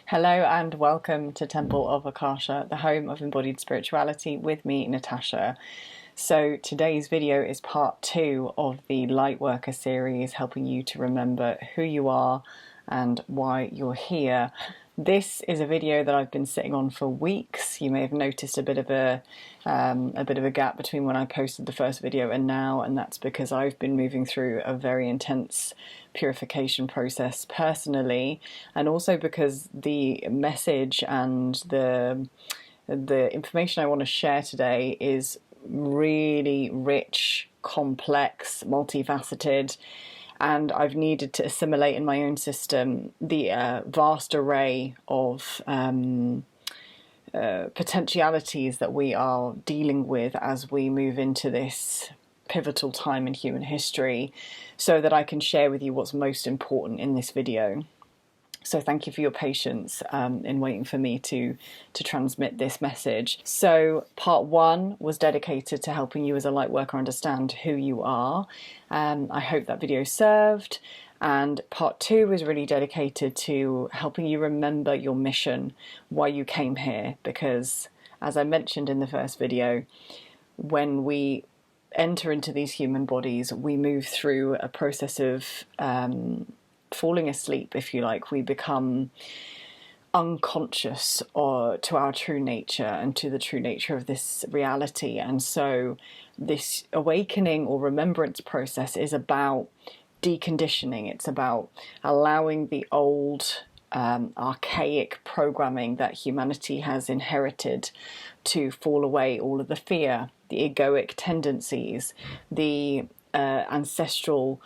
Hello and welcome to Temple of Akasha, the home of embodied spirituality, with me, Natasha. So today's video is part 2 of the Lightworker series, helping you to remember who you are and why you're here. This is a video that I've been sitting on for weeks. You may have noticed a bit of a gap between when I posted the first video and now, and that's because I've been moving through a very intense purification process personally, and also because the message and the information I want to share today is really rich, complex, multifaceted, and I've needed to assimilate in my own system the vast array of potentialities that we are dealing with as we move into this pivotal time in human history, so that I can share with you what's most important in this video. So thank you for your patience in waiting for me to transmit this message. So part 1 was dedicated to helping you as a light worker understand who you are. I hope that video served. And part 2 was really dedicated to helping you remember your mission, why you came here. Because as I mentioned in the first video, when we enter into these human bodies, we move through a process of falling asleep, if you like. We become unconscious to our true nature and to the true nature of this reality. And so this awakening or remembrance process is about deconditioning. It's about allowing the old archaic programming that humanity has inherited to fall away, all of the fear, the egoic tendencies, the ancestral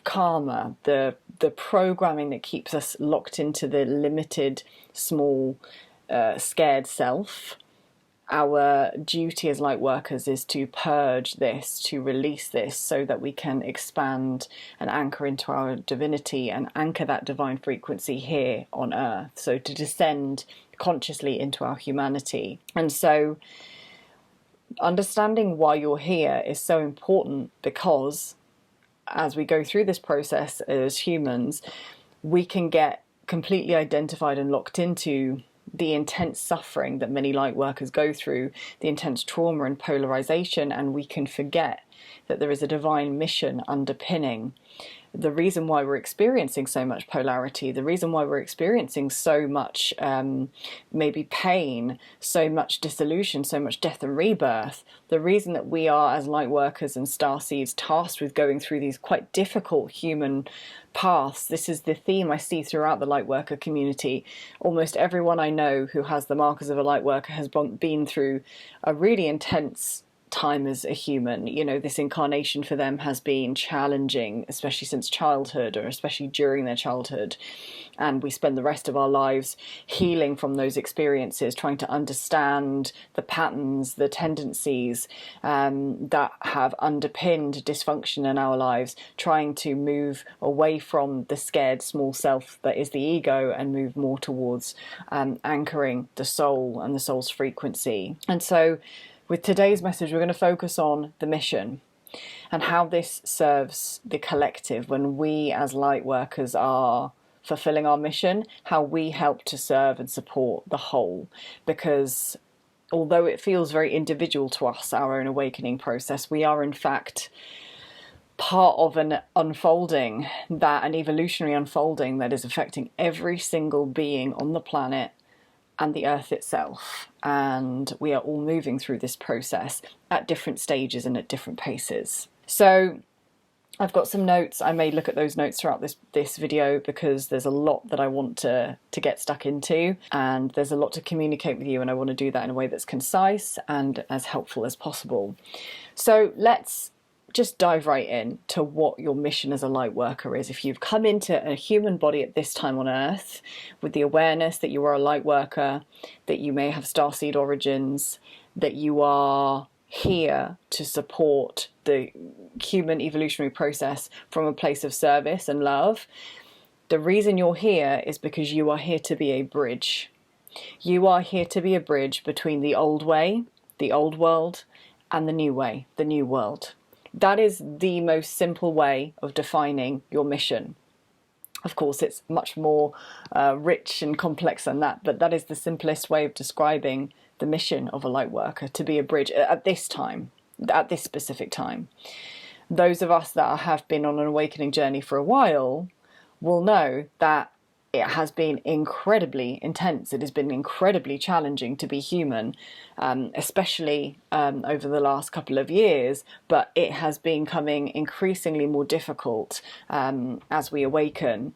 karma, the programming that keeps us locked into the limited, small, scared self. Our duty as light workers is to purge this, to release this, so that we can expand and anchor into our divinity and anchor that divine frequency here on earth. So to descend consciously into our humanity. And so understanding why you're here is so important, because as we go through this process as humans, we can get completely identified and locked into the intense suffering that many light workers go through, the intense trauma and polarization, and we can forget that there is a divine mission underpinning the reason why we're experiencing so much polarity, the reason why we're experiencing so much maybe pain, so much dissolution, so much death and rebirth. The reason that we are, as light workers and starseeds, tasked with going through these quite difficult human paths. This is the theme I see throughout the light worker community. Almost everyone I know who has the markers of a light worker has been through a really intense time as a human. You know, this incarnation for them has been challenging, especially since childhood, or especially during their childhood. And we spend the rest of our lives healing from those experiences, trying to understand the patterns, the tendencies that have underpinned dysfunction in our lives, trying to move away from the scared small self that is the ego and move more towards anchoring the soul and the soul's frequency. And so with today's message, we're going to focus on the mission and how this serves the collective when we as light workers are fulfilling our mission, how we help to serve and support the whole. Because although it feels very individual to us, our own awakening process, we are in fact part of an unfolding, an evolutionary unfolding that is affecting every single being on the planet and the earth itself. And we are all moving through this process at different stages and at different paces. So I've got some notes. I may look at those notes throughout this video, because there's a lot that I want to get stuck into, and there's a lot to communicate with you, and I want to do that in a way that's concise and as helpful as possible. So let's just dive right in to what your mission as a light worker is. If you've come into a human body at this time on earth with the awareness that you are a light worker, that you may have starseed origins, that you are here to support the human evolutionary process from a place of service and love, the reason you're here is because you are here to be a bridge. You are here to be a bridge between the old way, the old world, and the new way, the new world. That is the most simple way of defining your mission. Of course, it's much more rich and complex than that, but that is the simplest way of describing the mission of a light worker, to be a bridge at this time, at this specific time. Those of us that have been on an awakening journey for a while will know that it has been incredibly intense. It has been incredibly challenging to be human, especially over the last couple of years, but it has been becoming increasingly more difficult as we awaken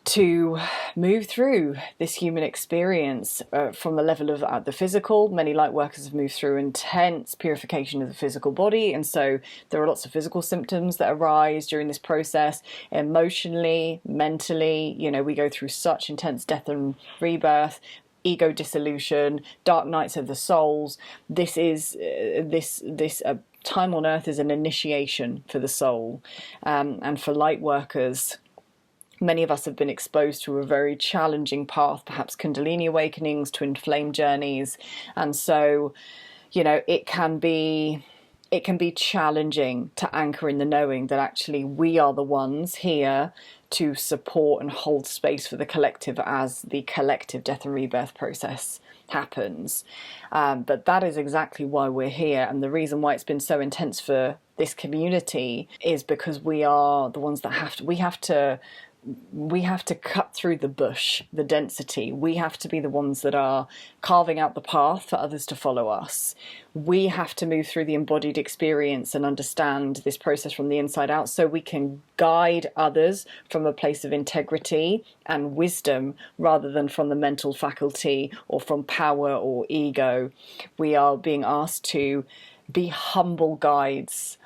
to move through this human experience from the level of the physical. Many light workers have moved through intense purification of the physical body, and so there are lots of physical symptoms that arise during this process. Emotionally, mentally, we go through such intense death and rebirth, ego dissolution, dark nights of the souls. This is this time on earth is an initiation for the soul, and for light workers. Many of us have been exposed to a very challenging path, perhaps Kundalini awakenings, twin flame journeys. And so, it can be challenging to anchor in the knowing that actually we are the ones here to support and hold space for the collective as the collective death and rebirth process happens. But that is exactly why we're here. And the reason why it's been so intense for this community is because we are the ones that we have to cut through the bush, the density. We have to be the ones that are carving out the path for others to follow us. We have to move through the embodied experience and understand this process from the inside out so we can guide others from a place of integrity and wisdom rather than from the mental faculty or from power or ego. We are being asked to be humble guides,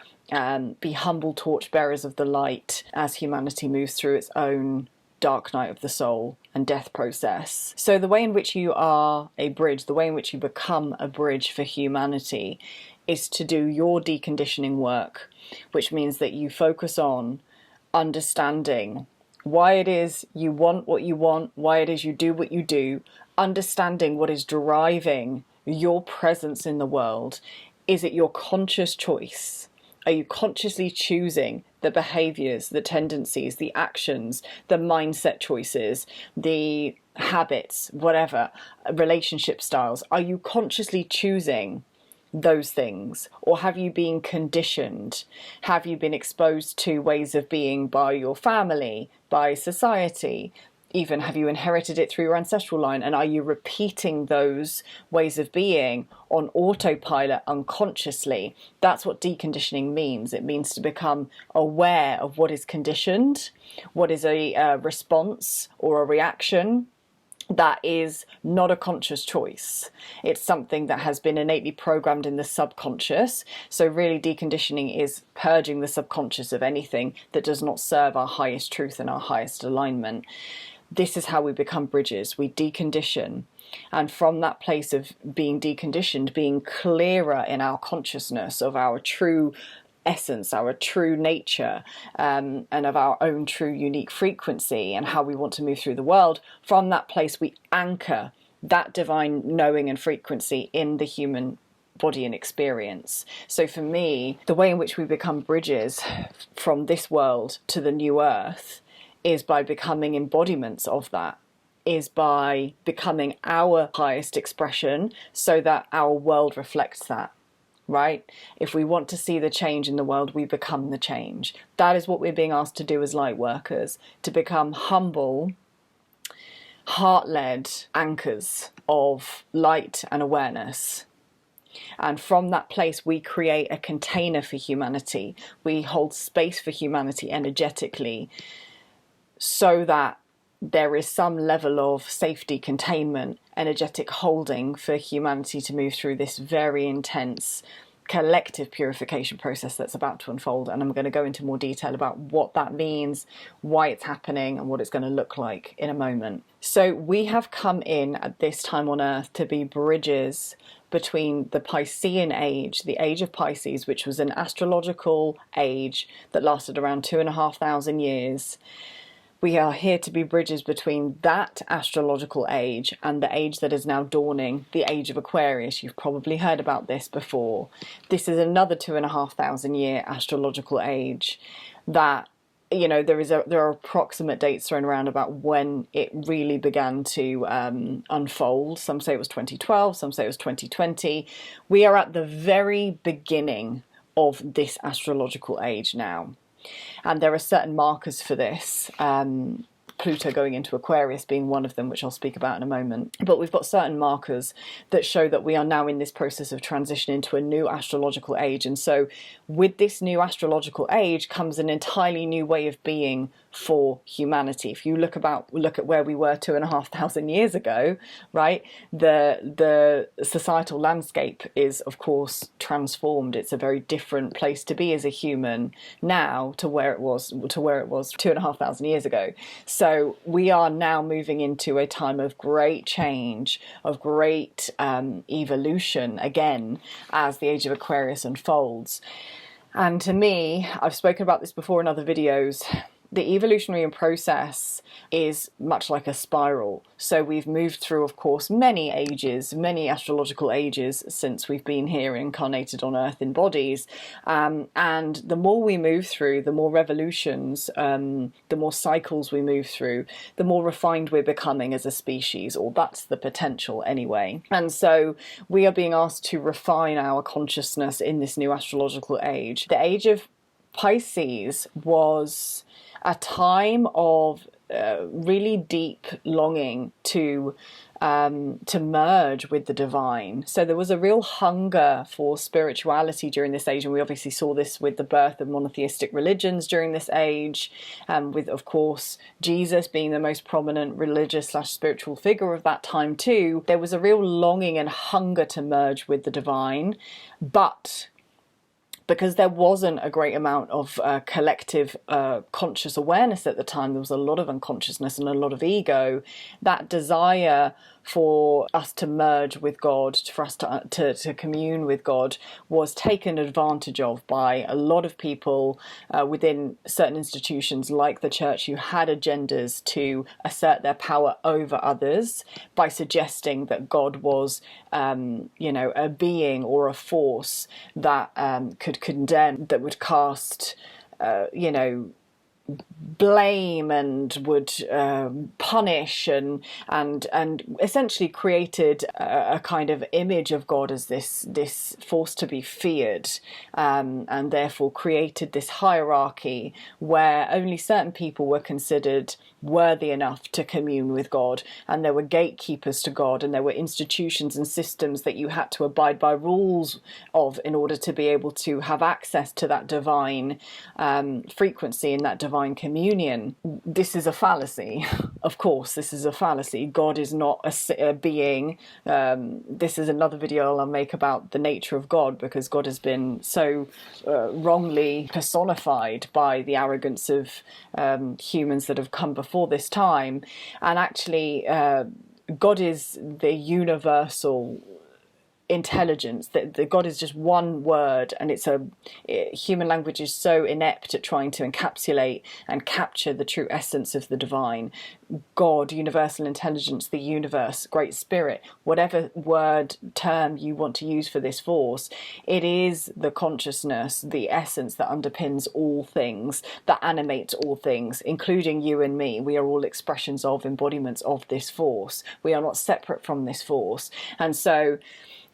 be humble torchbearers of the light as humanity moves through its own dark night of the soul and death process. So the way in which you are a bridge, the way in which you become a bridge for humanity, is to do your deconditioning work, which means that you focus on understanding why it is you want what you want, why it is you do what you do, understanding what is driving your presence in the world. Is it your conscious choice? Are you consciously choosing the behaviors, the tendencies, the actions, the mindset choices, the habits, whatever, relationship styles? Are you consciously choosing those things? Or have you been conditioned? Have you been exposed to ways of being by your family, by society? Even have you inherited it through your ancestral line, and are you repeating those ways of being on autopilot unconsciously? That's what deconditioning means. It means to become aware of what is conditioned, what is a response or a reaction that is not a conscious choice. It's something that has been innately programmed in the subconscious. So really deconditioning is purging the subconscious of anything that does not serve our highest truth and our highest alignment. This is how we become bridges. We decondition. And from that place of being deconditioned, being clearer in our consciousness of our true essence, our true nature, and of our own true unique frequency and how we want to move through the world, from that place we anchor that divine knowing and frequency in the human body and experience. So for me, the way in which we become bridges from this world to the new earth is by becoming embodiments of that, is by becoming our highest expression so that our world reflects that, right? If we want to see the change in the world, we become the change. That is what we're being asked to do as light workers, to become humble, heart-led anchors of light and awareness. And from that place, we create a container for humanity. We hold space for humanity energetically, so that there is some level of safety, containment, energetic holding for humanity to move through this very intense collective purification process that's about to unfold. And I'm going to go into more detail about what that means, why it's happening, and what it's going to look like in a moment. So we have come in at this time on Earth to be bridges between the Piscean age, the age of Pisces, which was an astrological age that lasted around 2,500 years, We are here to be bridges between that astrological age and the age that is now dawning, the age of Aquarius. You've probably heard about this before. This is another 2,500 year astrological age that, you know, there are approximate dates thrown around about when it really began to unfold. Some say it was 2012, some say it was 2020. We are at the very beginning of this astrological age now. And there are certain markers for this, Pluto going into Aquarius being one of them, which I'll speak about in a moment. But we've got certain markers that show that we are now in this process of transition into a new astrological age. And so with this new astrological age comes an entirely new way of being for humanity. If you look at where we were 2,500 years ago, right, the societal landscape is of course transformed. It's a very different place to be as a human now to where it was 2,500 years ago. So we are now moving into a time of great change, of great evolution again as the age of Aquarius unfolds. And to me, I've spoken about this before in other videos, the evolutionary process is much like a spiral. So we've moved through, of course, many ages, many astrological ages since we've been here incarnated on Earth in bodies. And the more we move through, the more revolutions, the more cycles we move through, the more refined we're becoming as a species, or that's the potential anyway. And so we are being asked to refine our consciousness in this new astrological age. The age of Pisces was a time of really deep longing to merge with the divine. So there was a real hunger for spirituality during this age, and we obviously saw this with the birth of monotheistic religions during this age, with, of course, Jesus being the most prominent religious / spiritual figure of that time too. There was a real longing and hunger to merge with the divine, but because there wasn't a great amount of collective conscious awareness at the time, there was a lot of unconsciousness and a lot of ego. That desire for us to merge with God, for us to commune with God, was taken advantage of by a lot of people within certain institutions like the church, who had agendas to assert their power over others by suggesting that God was, a being or a force that could condemn, that would cast, blame and would punish and essentially created a kind of image of God as this force to be feared, and therefore created this hierarchy where only certain people were considered worthy enough to commune with God, and there were gatekeepers to God, and there were institutions and systems that you had to abide by rules of in order to be able to have access to that divine frequency and that divine communion. This is a fallacy. Of course, this is a fallacy. God is not a being. This is another video I'll make about the nature of God, because God has been so wrongly personified by the arrogance of humans that have come before this time. And actually, God is the universal intelligence. That the God is just one word, and human language is so inept at trying to encapsulate and capture the true essence of the divine. God, universal intelligence, the universe, great spirit, whatever word term you want to use for this force, it is the consciousness, the essence that underpins all things, that animates all things, including you and me. We are all expressions of, embodiments of this force. We are not separate from this force. And so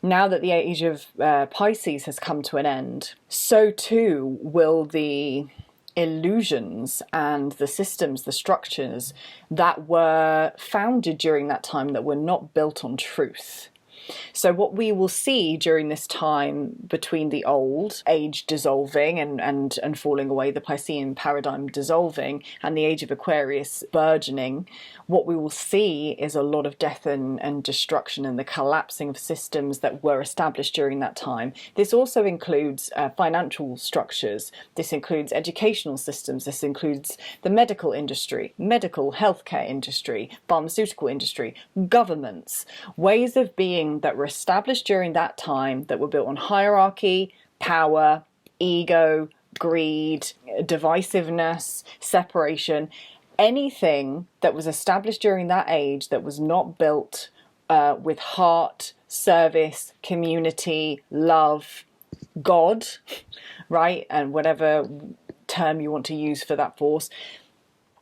now that the age of Pisces has come to an end, so too will the illusions and the systems, the structures that were founded during that time that were not built on truth. So what we will see during this time between the old age dissolving and falling away, the Piscean paradigm dissolving, and the age of Aquarius burgeoning, what we will see is a lot of death and destruction and the collapsing of systems that were established during that time. This also includes financial structures. This includes educational systems. This includes the medical industry, medical healthcare industry, pharmaceutical industry, governments, ways of being that were established during that time that were built on hierarchy, power, ego, greed, divisiveness, separation. anything that was established during that age that was not built with heart, service, community, love, God, right, and whatever term you want to use for that force,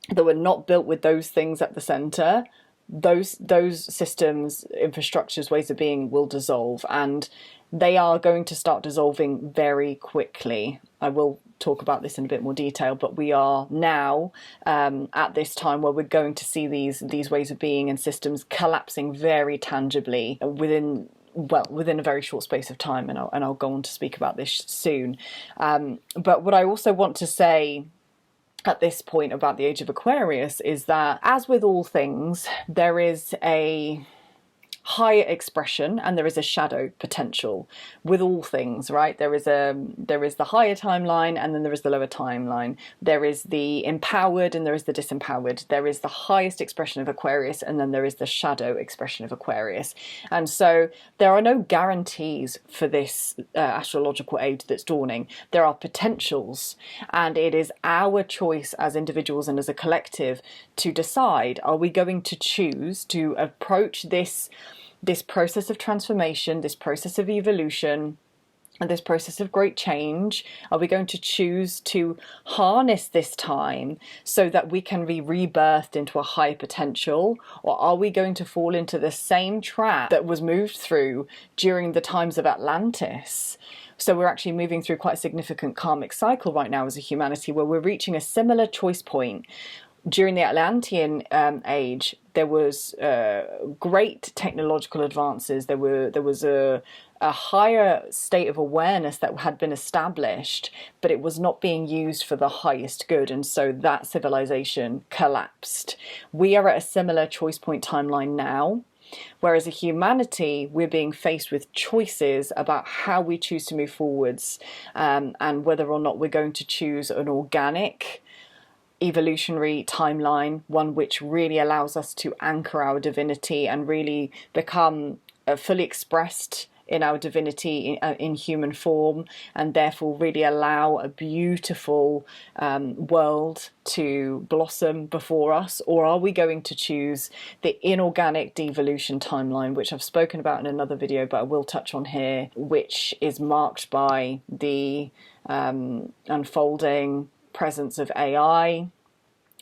that were not built with those things at the center, those systems, infrastructures, ways of being will dissolve, and they are going to start dissolving very quickly. I will talk about this in a bit more detail, but we are now at this time where we're going to see these ways of being and systems collapsing very tangibly within a very short space of time, and I'll go on to speak about this soon. But what I also want to say at this point about the age of Aquarius is that, as with all things, there is a higher expression and there is a shadow potential with all things, right? There is the higher timeline, and then there is the lower timeline. There is the empowered and there is the disempowered. There is the highest expression of Aquarius, and then there is the shadow expression of Aquarius. And so there are no guarantees for this astrological age that's dawning. There are potentials, and it is our choice as individuals and as a collective to decide, are we going to choose to approach this process of transformation, this process of evolution, and this process of great change? Are we going to choose to harness this time so that we can be rebirthed into a higher potential? Or are we going to fall into the same trap that was moved through during the times of Atlantis? So we're actually moving through quite a significant karmic cycle right now as a humanity, where we're reaching a similar choice point. During the Atlantean age, there was great technological advances. There was a higher state of awareness that had been established, but it was not being used for the highest good, and so that civilization collapsed. We are at a similar choice point timeline now, whereas as a humanity, we're being faced with choices about how we choose to move forwards, and whether or not we're going to choose an organic evolutionary timeline, one which really allows us to anchor our divinity and really become fully expressed in our divinity in human form, and therefore really allow a beautiful world to blossom before us? Or are we going to choose the inorganic devolution timeline, which I've spoken about in another video, but I will touch on here, which is marked by the unfolding presence of AI,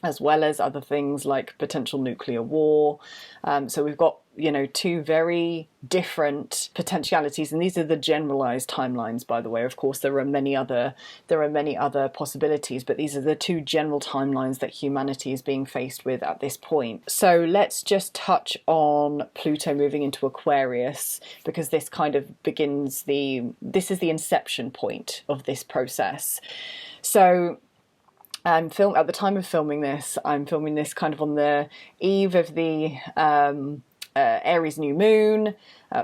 as well as other things like potential nuclear war. So we've got, two very different potentialities, and these are the generalized timelines, by the way. Of course, there are many other possibilities, but these are the two general timelines that humanity is being faced with at this point. So let's just touch on Pluto moving into Aquarius, because this kind of begins this is the inception point of this process. So at the time of filming this, I'm filming this kind of on the eve of the Aries new moon,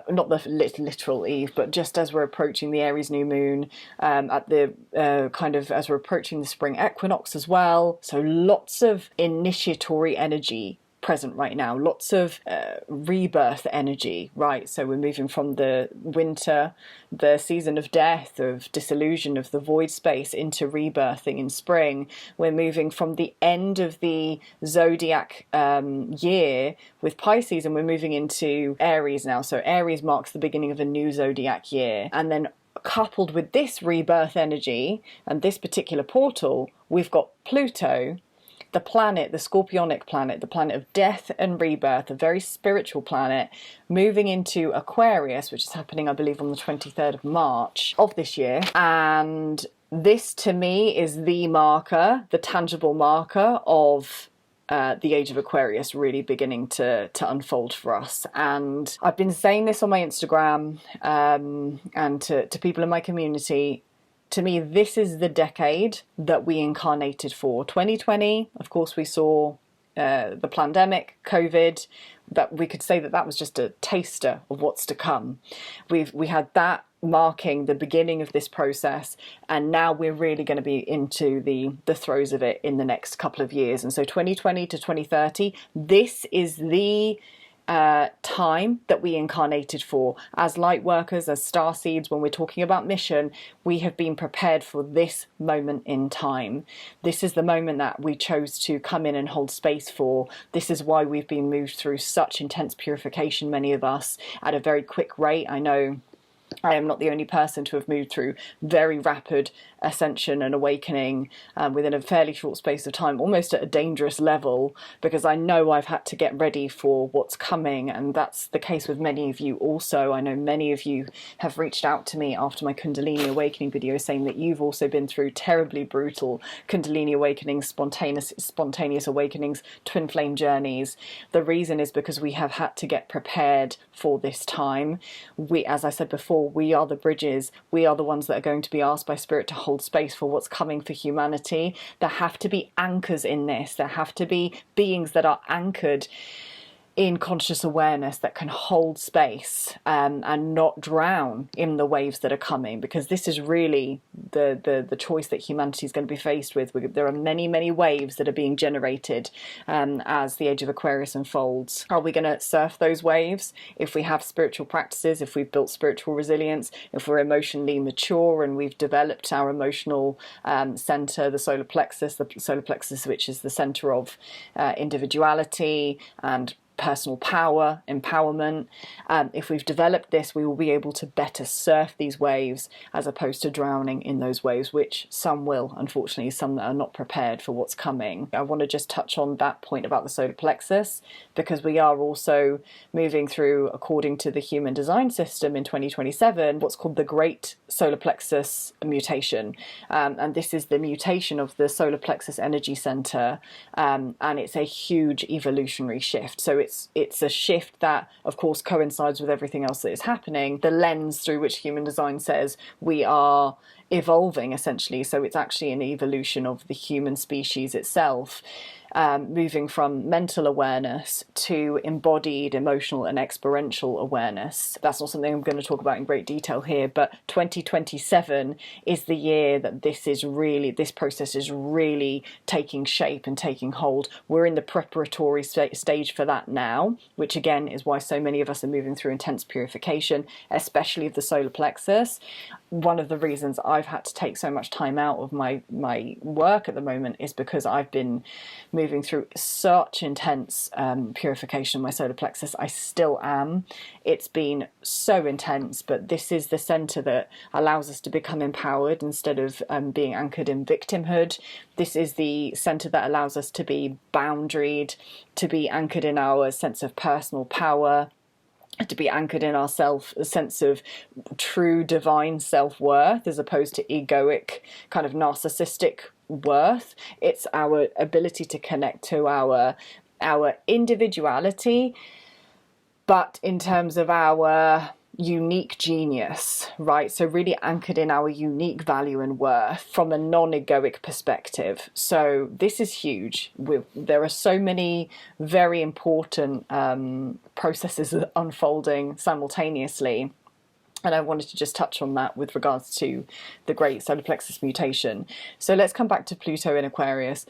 not the literal eve, but just as we're approaching the Aries new moon, at the as we're approaching the spring equinox as well. So lots of initiatory energy present right now, lots of rebirth energy, right? So we're moving from the winter, the season of death, of dissolution, of the void space, into rebirthing in spring. We're moving from the end of the zodiac year with Pisces, and we're moving into Aries now. So Aries marks the beginning of a new zodiac year, and then coupled with this rebirth energy and this particular portal, we've got Pluto, the planet, the scorpionic planet, the planet of death and rebirth, a very spiritual planet, moving into Aquarius, which is happening, I believe, on the 23rd of March of this year. And this, to me, is the marker, the tangible marker of the age of Aquarius really beginning to unfold for us. And I've been saying this on my Instagram and to people in my community. To me, this is the decade that we incarnated for. 2020, of course, we saw the pandemic, COVID, but we could say that was just a taster of what's to come. We had that marking the beginning of this process, and now we're really going to be into the throes of it in the next couple of years. And so 2020 to 2030, this is the time that we incarnated for. As light workers, as star seeds, when we're talking about mission, we have been prepared for this moment in time. This is the moment that we chose to come in and hold space for. This is why we've been moved through such intense purification, many of us, at a very quick rate. I know I am not the only person to have moved through very rapid ascension and awakening within a fairly short space of time, almost at a dangerous level, because I know I've had to get ready for what's coming, and that's the case with many of you also. I know many of you have reached out to me after my Kundalini Awakening video saying that you've also been through terribly brutal Kundalini awakenings, spontaneous awakenings, twin flame journeys. The reason is because we have had to get prepared for this time. We, as I said before, we are the bridges. We are the ones that are going to be asked by Spirit to hold space for what's coming for humanity. There have to be anchors in this. There have to be beings that are anchored in conscious awareness that can hold space and not drown in the waves that are coming, because this is really the choice that humanity is going to be faced with. There are many, many waves that are being generated as the age of Aquarius unfolds. Are we going to surf those waves if we have spiritual practices, if we've built spiritual resilience, if we're emotionally mature and we've developed our emotional center, the solar plexus, which is the center of individuality and personal power, empowerment. If we've developed this, we will be able to better surf these waves as opposed to drowning in those waves, which some will, unfortunately, some that are not prepared for what's coming. I want to just touch on that point about the solar plexus, because we are also moving through, according to the human design system in 2027, what's called the Great Solar Plexus Mutation. And this is the mutation of the solar plexus energy center, and it's a huge evolutionary shift. So it's a shift that, of course, coincides with everything else that is happening. The lens through which human design says we are evolving, essentially. So it's actually an evolution of the human species itself. Moving from mental awareness to embodied emotional and experiential awareness. That's not something I'm going to talk about in great detail here, but 2027 is the year that this process is really taking shape and taking hold. We're in the preparatory stage for that now, which again is why so many of us are moving through intense purification, especially of the solar plexus. One of the reasons I've had to take so much time out of my work at the moment is because I've been moving through such intense purification of my solar plexus. I still am. It's been so intense, but this is the center that allows us to become empowered instead of being anchored in victimhood. This is the center that allows us to be boundaried, to be anchored in our sense of personal power, to be anchored in a sense of true divine self-worth, as opposed to egoic kind of narcissistic worth. It's our ability to connect to our individuality, but in terms of our unique genius, right? So really anchored in our unique value and worth from a non-egoic perspective. So this is huge. There are so many very important processes unfolding simultaneously. And I wanted to just touch on that with regards to the Great Solar Plexus Mutation. So let's come back to Pluto in Aquarius.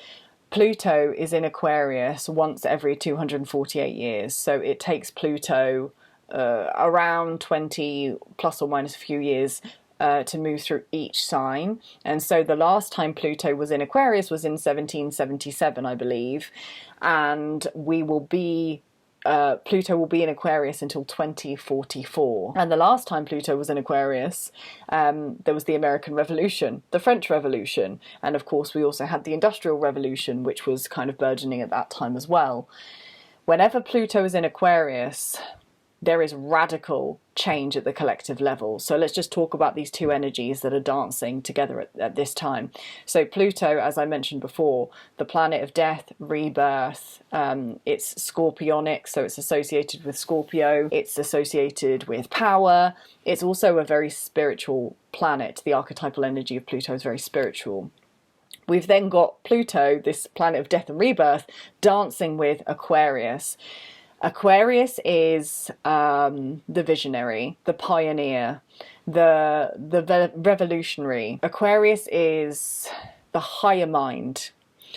Pluto is in Aquarius once every 248 years. So it takes Pluto around 20 plus or minus a few years to move through each sign. And so the last time Pluto was in Aquarius was in 1777, I believe. And Pluto will be in Aquarius until 2044. And the last time Pluto was in Aquarius, there was the American Revolution, the French Revolution, and of course we also had the Industrial Revolution, which was kind of burgeoning at that time as well. Whenever Pluto is in Aquarius, there is radical change at the collective level. So let's just talk about these two energies that are dancing together at this time. So Pluto, as I mentioned before, the planet of death, rebirth, it's scorpionic, so it's associated with Scorpio, it's associated with power, it's also a very spiritual planet. The archetypal energy of Pluto is very spiritual. We've then got Pluto, this planet of death and rebirth, dancing with Aquarius. Aquarius is the visionary, the pioneer, the revolutionary. Aquarius is the higher mind.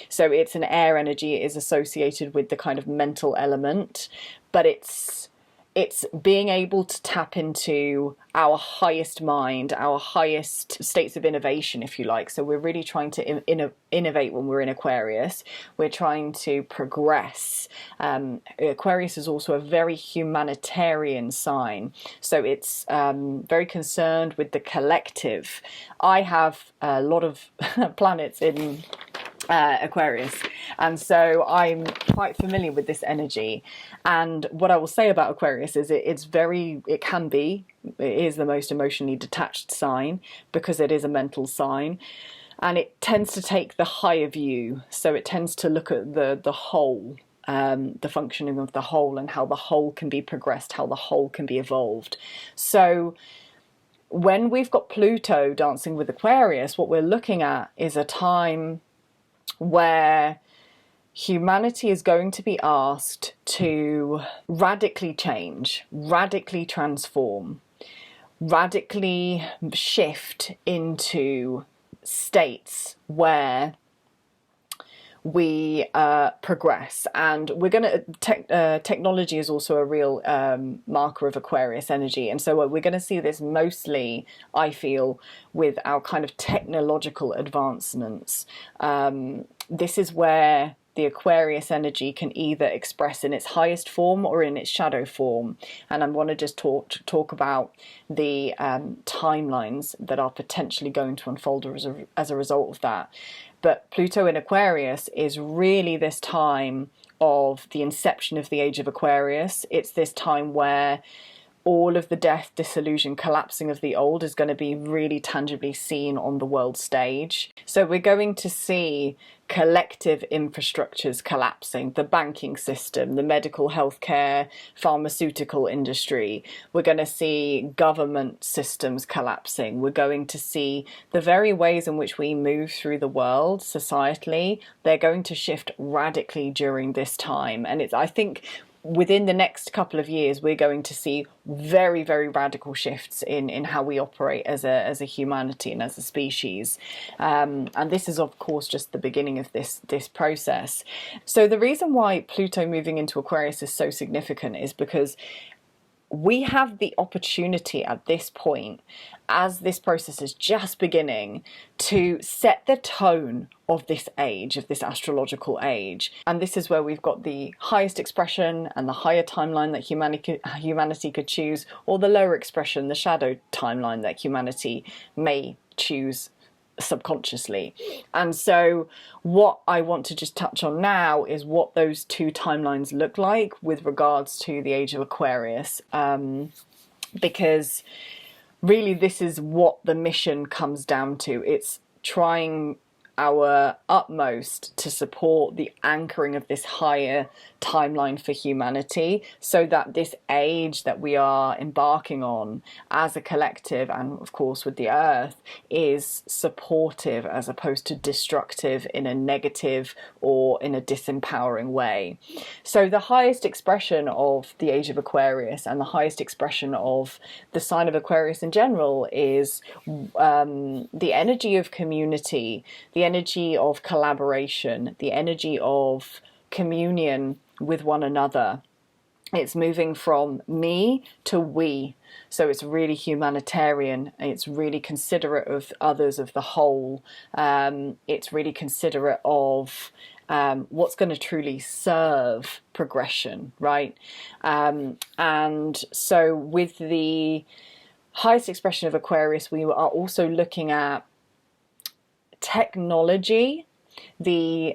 So it's an air energy. It is associated with the kind of mental element, but it's being able to tap into our highest mind, our highest states of innovation, if you like. So we're really trying to innovate when we're in Aquarius. We're trying to progress. Aquarius is also a very humanitarian sign. So it's very concerned with the collective. I have a lot of planets in Aquarius, and so I'm quite familiar with this energy. And what I will say about Aquarius is it is the most emotionally detached sign, because it is a mental sign, and it tends to take the higher view. So it tends to look at the whole, the functioning of the whole, and how the whole can be progressed, how the whole can be evolved. So when we've got Pluto dancing with Aquarius, what we're looking at is a time where humanity is going to be asked to radically change, radically transform, radically shift into states where we progress. And we're going to technology is also a real marker of Aquarius energy, and so we're going to see this mostly, I feel, with our kind of technological advancements. This is where the Aquarius energy can either express in its highest form or in its shadow form. And I want to just talk about the timelines that are potentially going to unfold as a result of that. But Pluto in Aquarius is really this time of the inception of the age of Aquarius. It's this time where all of the death, dissolution, collapsing of the old is going to be really tangibly seen on the world stage. So we're going to see collective infrastructures collapsing, the banking system, the medical, healthcare, pharmaceutical industry. We're going to see government systems collapsing. We're going to see the very ways in which we move through the world societally. They're going to shift radically during this time. And I think within the next couple of years, we're going to see very, very radical shifts in how we operate as a humanity and as a species. And this is, of course, just the beginning of this process. So the reason why Pluto moving into Aquarius is so significant is because we have the opportunity at this point, as this process is just beginning, to set the tone of this age, of this astrological age. And this is where we've got the highest expression and the higher timeline that humanity could choose, or the lower expression, the shadow timeline that humanity may choose subconsciously. And so what I want to just touch on now is what those two timelines look like with regards to the age of Aquarius, because really this is what the mission comes down to. It's trying our utmost to support the anchoring of this higher timeline for humanity, so that this age that we are embarking on as a collective, and of course with the earth, is supportive as opposed to destructive in a negative or in a disempowering way. So the highest expression of the age of Aquarius, and the highest expression of the sign of Aquarius in general, is the energy of community, the energy of collaboration, the energy of communion with one another. It's moving from me to we. So it's really humanitarian. It's really considerate of others, of the whole. It's really considerate of what's going to truly serve progression, right? And so with the highest expression of Aquarius, we are also looking at technology, the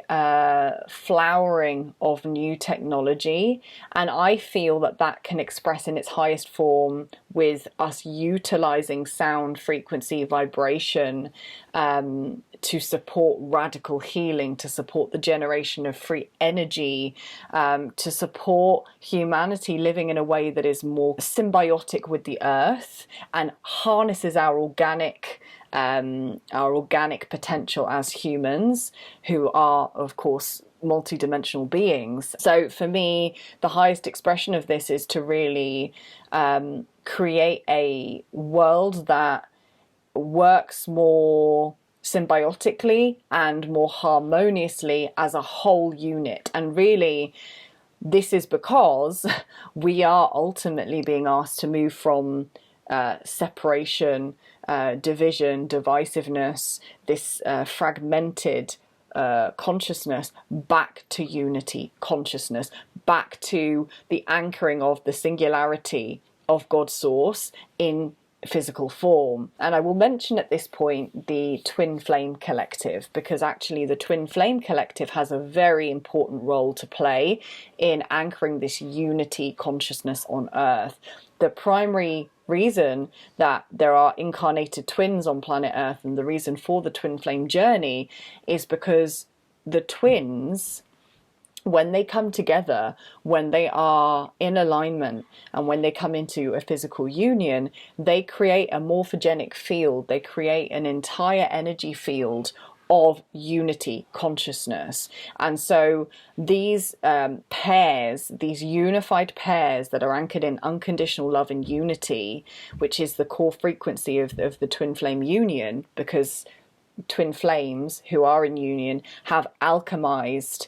flowering of new technology, and I feel that can express in its highest form with us utilizing sound, frequency, vibration to support radical healing, to support the generation of free energy, to support humanity living in a way that is more symbiotic with the earth and harnesses our organic potential as humans, who are, of course, multidimensional beings. So for me, the highest expression of this is to really create a world that works more symbiotically and more harmoniously as a whole unit. And really, this is because we are ultimately being asked to move from separation, division, divisiveness, this fragmented consciousness, back to unity consciousness, back to the anchoring of the singularity of God's source in physical form. And I will mention at this point the Twin Flame Collective, because actually the Twin Flame Collective has a very important role to play in anchoring this unity consciousness on Earth. The primary reason that there are incarnated twins on planet Earth, and the reason for the twin flame journey, is because the twins, when they come together, when they are in alignment, and when they come into a physical union, they create a morphogenic field. They create an entire energy field of unity consciousness. And so these pairs, these unified pairs that are anchored in unconditional love and unity, which is the core frequency of the twin flame union, because twin flames who are in union have alchemized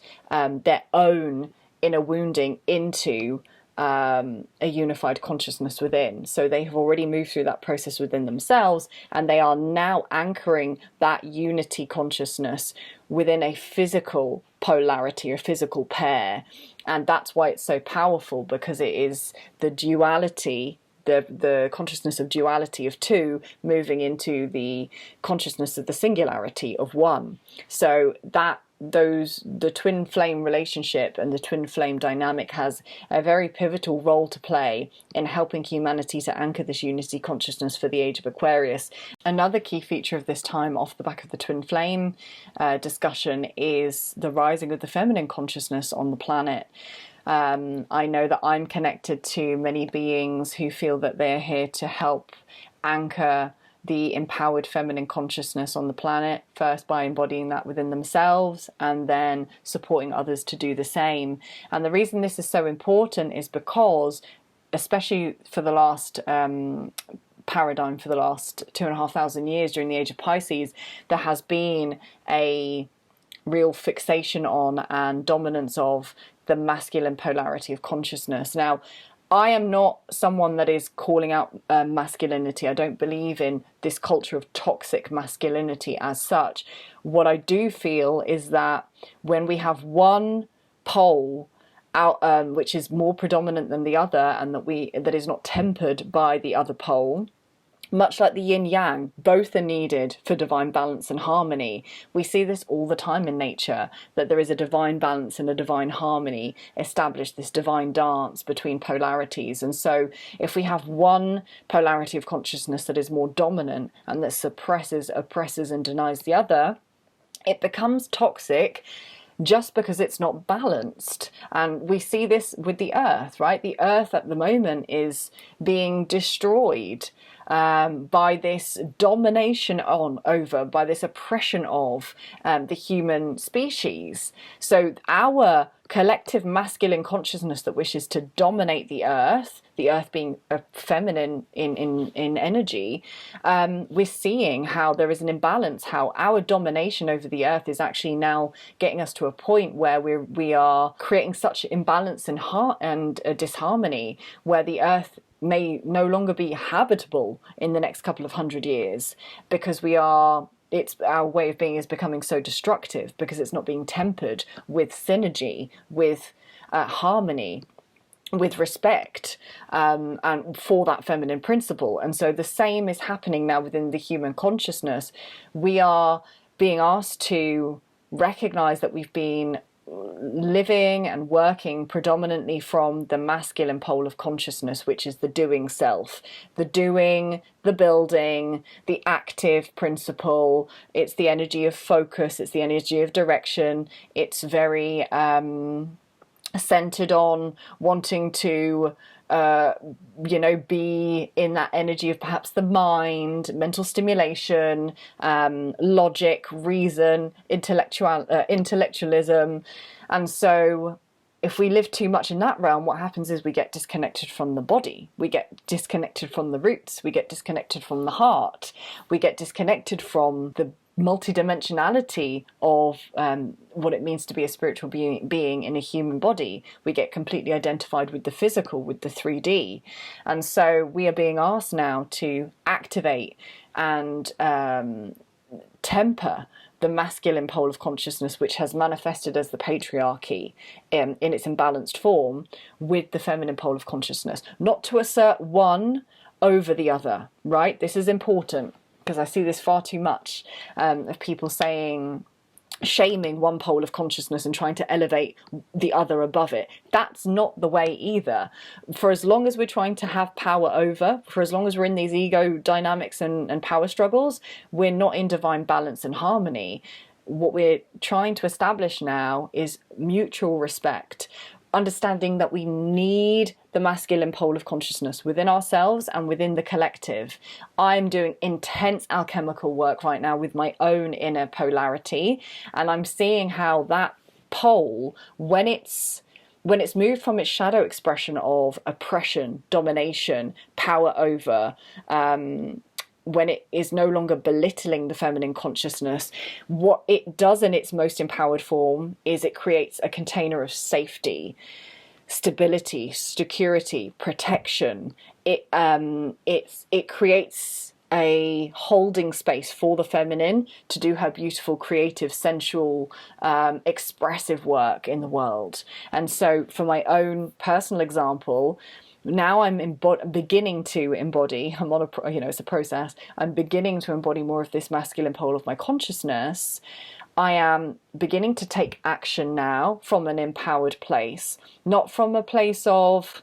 their own inner wounding into a unified consciousness within. So they have already moved through that process within themselves, and they are now anchoring that unity consciousness within a physical polarity, a physical pair. And that's why it's so powerful, because it is the duality, the consciousness of duality of two moving into the consciousness of the singularity of one. So that the twin flame relationship and the twin flame dynamic has a very pivotal role to play in helping humanity to anchor this unity consciousness for the age of Aquarius. Another key feature of this time, off the back of the twin flame discussion, is the rising of the feminine consciousness on the planet. I know that I'm connected to many beings who feel that they're here to help anchor the empowered feminine consciousness on the planet, first by embodying that within themselves and then supporting others to do the same. And the reason this is so important is because, especially for the last paradigm, for the last 2,500 years during the age of Pisces, there has been a real fixation on and dominance of the masculine polarity of consciousness. Now, I am not someone that is calling out masculinity. I don't believe in this culture of toxic masculinity as such. What I do feel is that when we have one pole out, which is more predominant than the other, and that is not tempered by the other pole, much like the yin yang, both are needed for divine balance and harmony. We see this all the time in nature, that there is a divine balance and a divine harmony established, this divine dance between polarities. And so if we have one polarity of consciousness that is more dominant and that suppresses, oppresses and denies the other, it becomes toxic just because it's not balanced. And we see this with the earth, right? The earth at the moment is being destroyed by this domination by this oppression of the human species. So our collective masculine consciousness that wishes to dominate the earth being a feminine in energy, we're seeing how there is an imbalance, how our domination over the earth is actually now getting us to a point where we are creating such imbalance and disharmony, where the earth may no longer be habitable in the next couple of 100 years, because our way of being is becoming so destructive, because it's not being tempered with synergy, with harmony, with respect, and for that feminine principle. And so the same is happening now within the human consciousness. We are being asked to recognize that we've been living and working predominantly from the masculine pole of consciousness, which is the doing self, the doing, the building, the active principle. It's the energy of focus, it's the energy of direction. It's very centered on wanting to be in that energy of perhaps the mind, mental stimulation, logic, reason, intellectualism. And so if we live too much in that realm, what happens is we get disconnected from the body, we get disconnected from the roots, we get disconnected from the heart, we get disconnected from the multidimensionality of what it means to be a spiritual being in a human body. We get completely identified with the physical, with the 3D. And so we are being asked now to activate and temper the masculine pole of consciousness, which has manifested as the patriarchy in its imbalanced form, with the feminine pole of consciousness. Not to assert one over the other, right? This is important, because I see this far too much of people shaming one pole of consciousness and trying to elevate the other above it. That's not the way either. For as long as we're trying to have power over, for as long as we're in these ego dynamics and power struggles, we're not in divine balance and harmony. What we're trying to establish now is mutual respect, understanding that we need the masculine pole of consciousness within ourselves and within the collective. I'm doing intense alchemical work right now with my own inner polarity, and I'm seeing how that pole, when it's moved from its shadow expression of oppression, domination, power over, when it is no longer belittling the feminine consciousness, what it does in its most empowered form is it creates a container of safety, stability, security, protection. It creates a holding space for the feminine to do her beautiful, creative, sensual, expressive work in the world. And so for my own personal example, now I'm beginning to embody, I'm on a, it's a process, I'm beginning to embody more of this masculine pole of my consciousness. I am beginning to take action now from an empowered place, not from a place of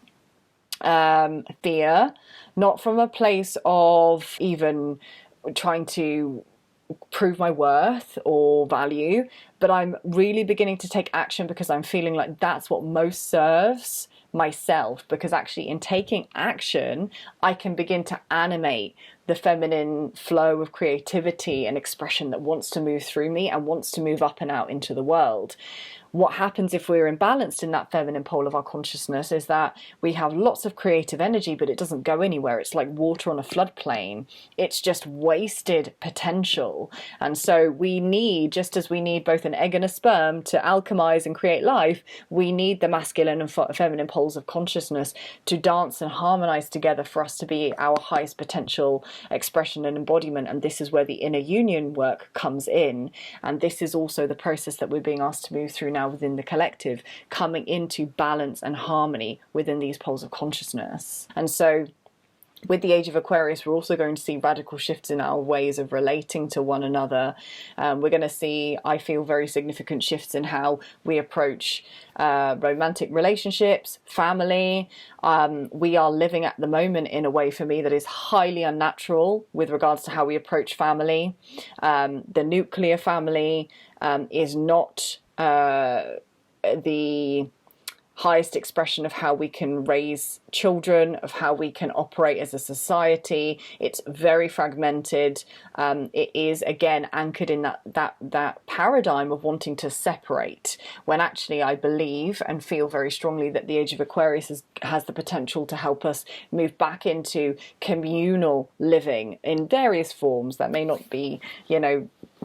fear, not from a place of even trying to prove my worth or value, but I'm really beginning to take action because I'm feeling like that's what most serves myself, because actually in taking action I can begin to animate the feminine flow of creativity and expression that wants to move through me and wants to move up and out into the world. What happens if we're imbalanced in that feminine pole of our consciousness is that we have lots of creative energy, but it doesn't go anywhere. It's like water on a floodplain. It's just wasted potential. And so we need, just as we need both an egg and a sperm to alchemize and create life, we need the masculine and feminine poles of consciousness to dance and harmonize together for us to be our highest potential expression and embodiment. And this is where the inner union work comes in. And this is also the process that we're being asked to move through now within the collective, coming into balance and harmony within these poles of consciousness. And so with the age of Aquarius, we're also going to see radical shifts in our ways of relating to one another. We're going to see, I feel, very significant shifts in how we approach romantic relationships, family. We are living at the moment in a way, for me, that is highly unnatural with regards to how we approach family. The nuclear family is not the highest expression of how we can raise children, of how we can operate as a society. It's very fragmented. It is, again, anchored in that paradigm of wanting to separate, when actually I believe and feel very strongly that the age of Aquarius has the potential to help us move back into communal living in various forms. That may not be,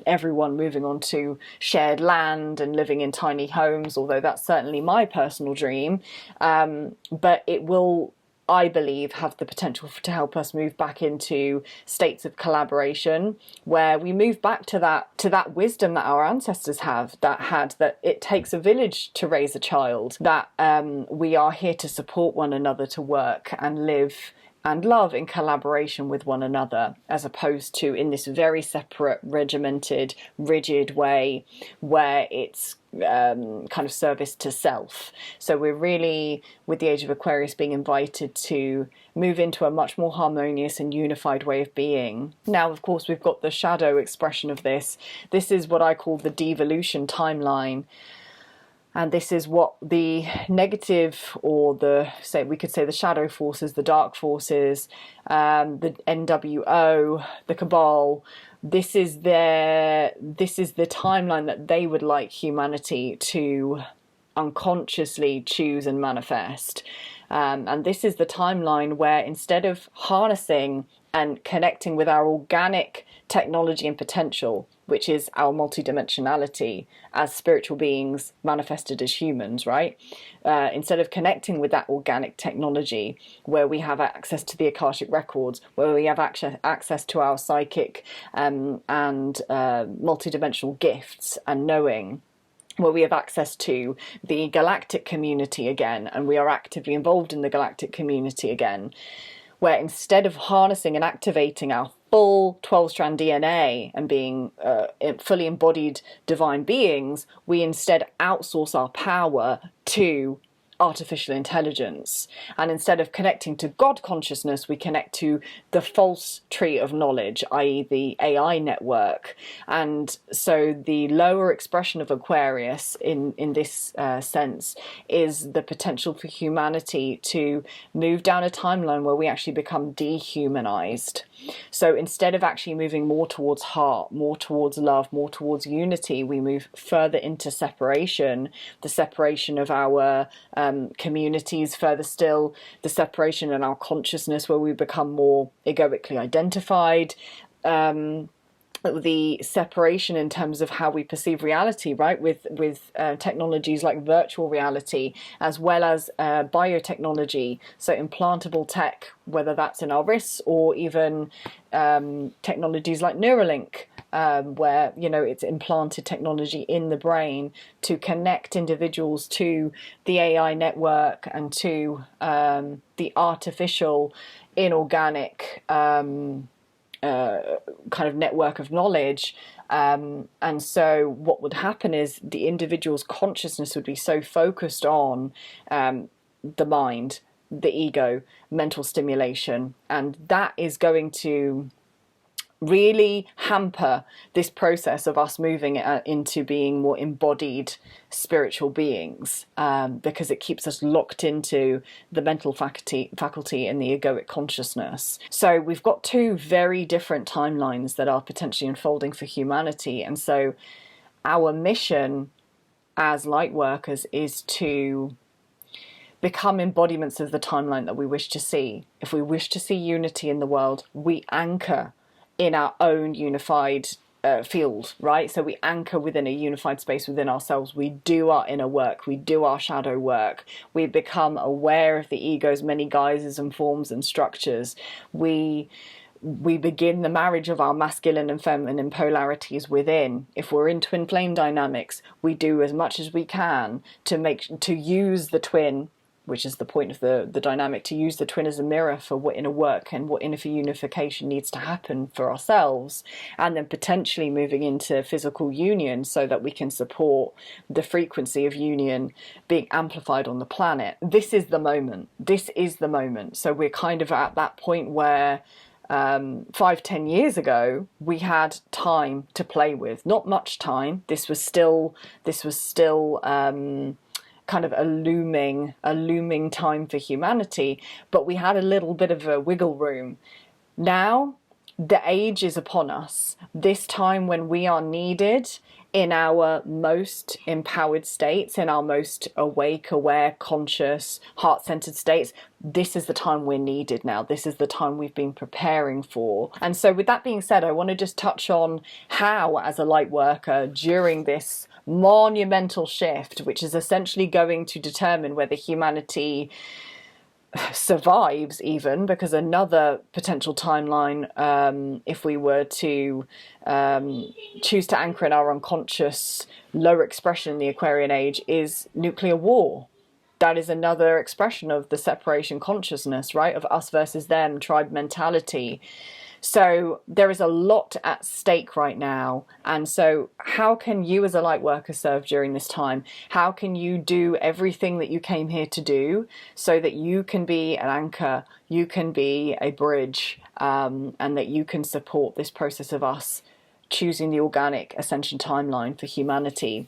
everyone moving on to shared land and living in tiny homes, although that's certainly my personal dream. But it will, I believe, have the potential to help us move back into states of collaboration, where we move back to that wisdom that our ancestors that it takes a village to raise a child, that we are here to support one another, to work and live and love in collaboration with one another, as opposed to in this very separate, regimented, rigid way where it's kind of service to self. So we're really, with the age of Aquarius, being invited to move into a much more harmonious and unified way of being. Now, of course, we've got the shadow expression of this. This is what I call the devolution timeline. And this is what the negative, or we could say the shadow forces, the dark forces, the NWO, the cabal, this is the timeline that they would like humanity to unconsciously choose and manifest. And this is the timeline where, instead of harnessing and connecting with our organic technology and potential, which is our multidimensionality as spiritual beings manifested as humans, right? Instead of connecting with that organic technology where we have access to the Akashic records, where we have access to our psychic and multidimensional gifts and knowing, where we have access to the galactic community again, and we are actively involved in the galactic community again, where instead of harnessing and activating our full 12-strand DNA and being fully embodied divine beings, we instead outsource our power to artificial intelligence. And instead of connecting to God consciousness, we connect to the false tree of knowledge, i.e. the AI network. And so the lower expression of Aquarius in this sense is the potential for humanity to move down a timeline where we actually become dehumanized. So instead of actually moving more towards heart, more towards love, more towards unity, we move further into separation, the separation of our communities, further still the separation in our consciousness where we become more egoically identified, the separation in terms of how we perceive reality, right, with technologies like virtual reality as well as biotechnology, so implantable tech, whether that's in our wrists or even technologies like Neuralink, where, you know, it's implanted technology in the brain to connect individuals to the AI network and to the artificial inorganic kind of network of knowledge. And so what would happen is the individual's consciousness would be so focused on the mind, the ego, mental stimulation, and that is going to really hamper this process of us moving into being more embodied spiritual beings, because it keeps us locked into the mental faculty and the egoic consciousness. So we've got two very different timelines that are potentially unfolding for humanity, and so our mission as light workers is to become embodiments of the timeline that we wish to see. If we wish to see unity in the world, we anchor in our own unified field, right? So we anchor within a unified space within ourselves. We do our inner work. We do our shadow work. We become aware of the ego's many guises and forms and structures. We begin the marriage of our masculine and feminine polarities within. If we're in twin flame dynamics, we do as much as we can to use the twin, which is the point of the dynamic, to use the twin as a mirror for what inner work and what inner unification needs to happen for ourselves, and then potentially moving into physical union so that we can support the frequency of union being amplified on the planet. This is the moment. This is the moment. So we're kind of at that point where 5-10 years ago we had time to play with. Not much time. This was still kind of a looming time for humanity, but we had a little bit of a wiggle room. Now the age is upon us, this time when we are needed in our most empowered states, in our most awake, aware, conscious, heart-centered states. This is the time we're needed now. This is the time we've been preparing for. And so with that being said, I want to just touch on how, as a light worker, during this monumental shift, which is essentially going to determine whether humanity survives, even, because another potential timeline, if we were to choose to anchor in our unconscious lower expression in the Aquarian age, is nuclear war. That is another expression of the separation consciousness, right, of us versus them, tribe mentality. So there is a lot at stake right now. And so how can you as a light worker serve during this time? How can you do everything that you came here to do so that you can be an anchor, you can be a bridge, and that you can support this process of us choosing the organic ascension timeline for humanity?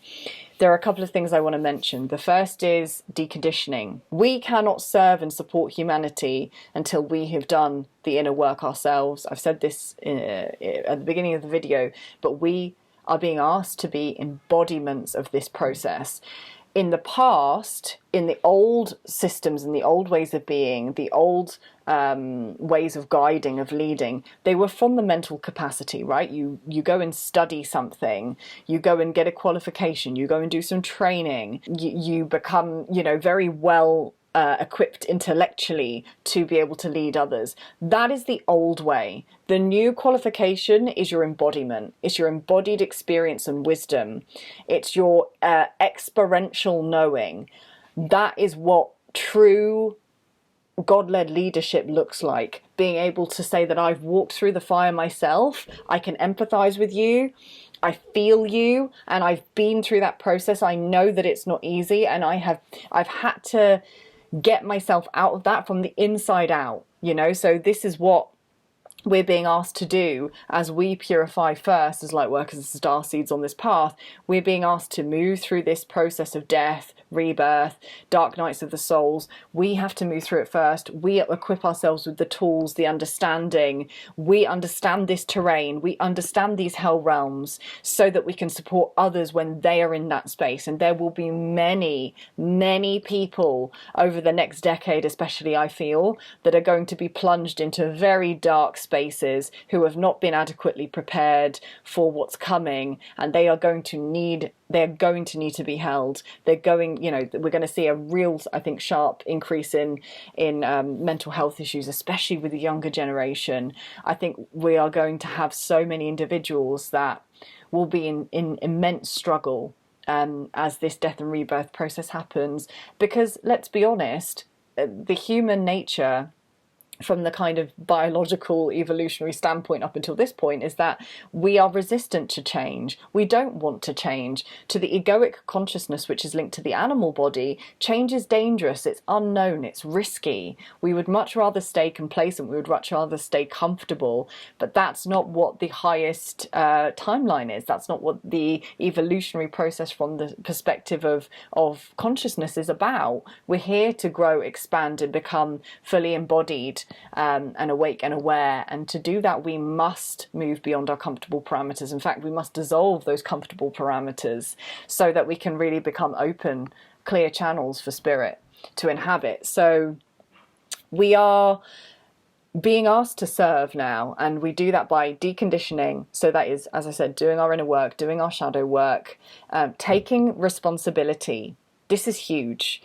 There are a couple of things I want to mention. The first is deconditioning. We cannot serve and support humanity until we have done the inner work ourselves. I've said this at the beginning of the video, but we are being asked to be embodiments of this process. in the past, in the old systems and the old ways of being, the old ways of guiding, of leading, they were from the mental capacity, right? You go and study something, you go and get a qualification, you go and do some training, you become, very well equipped intellectually to be able to lead others. That is the old way. The new qualification is your embodiment. It's your embodied experience and wisdom. It's your experiential knowing. That is what true God-led leadership looks like. Being able to say that I've walked through the fire myself, I can empathize with you, I feel you, and I've been through that process. I know that it's not easy, and I've had to get myself out of that from the inside out, so this is what we're being asked to do as we purify first as light workers, as star seeds on this path. We're being asked to move through this process of death, rebirth, dark nights of the souls. We have to move through it first. We equip ourselves with the tools, the understanding. We understand this terrain. We understand these hell realms so that we can support others when they are in that space. And there will be many, many people over the next decade, especially, I feel, that are going to be plunged into very dark spaces, who have not been adequately prepared for what's coming, and they're going to need to be held. We're going to see a real, I think, sharp increase in mental health issues, especially with the younger generation. I think we are going to have so many individuals that will be in immense struggle as this death and rebirth process happens, because let's be honest, the human nature, from the kind of biological evolutionary standpoint up until this point, is that we are resistant to change. We don't want to change. To the egoic consciousness, which is linked to the animal body, change is dangerous, it's unknown, it's risky. We would much rather stay complacent, we would much rather stay comfortable, but that's not what the highest timeline is. That's not what the evolutionary process from the perspective of consciousness is about. We're here to grow, expand, and become fully embodied and awake and aware, and to do that we must move beyond our comfortable parameters. In fact, we must dissolve those comfortable parameters so that we can really become open, clear channels for spirit to inhabit. So we are being asked to serve now, and we do that by deconditioning. So that is, as I said, doing our inner work, doing our shadow work, taking responsibility. This is huge.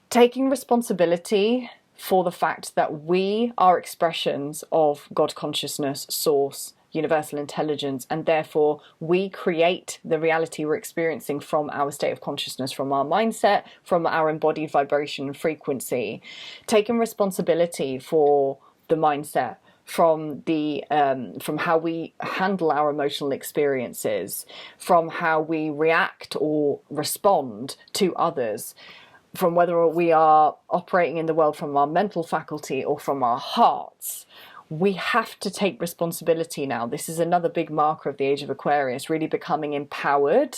Taking responsibility for the fact that we are expressions of God consciousness, source, universal intelligence, and therefore we create the reality we're experiencing from our state of consciousness, from our mindset, from our embodied vibration and frequency. Taking responsibility for the mindset, from how we handle our emotional experiences, from how we react or respond to others, from whether we are operating in the world from our mental faculty or from our hearts. We have to take responsibility now. This is another big marker of the age of Aquarius, really becoming empowered,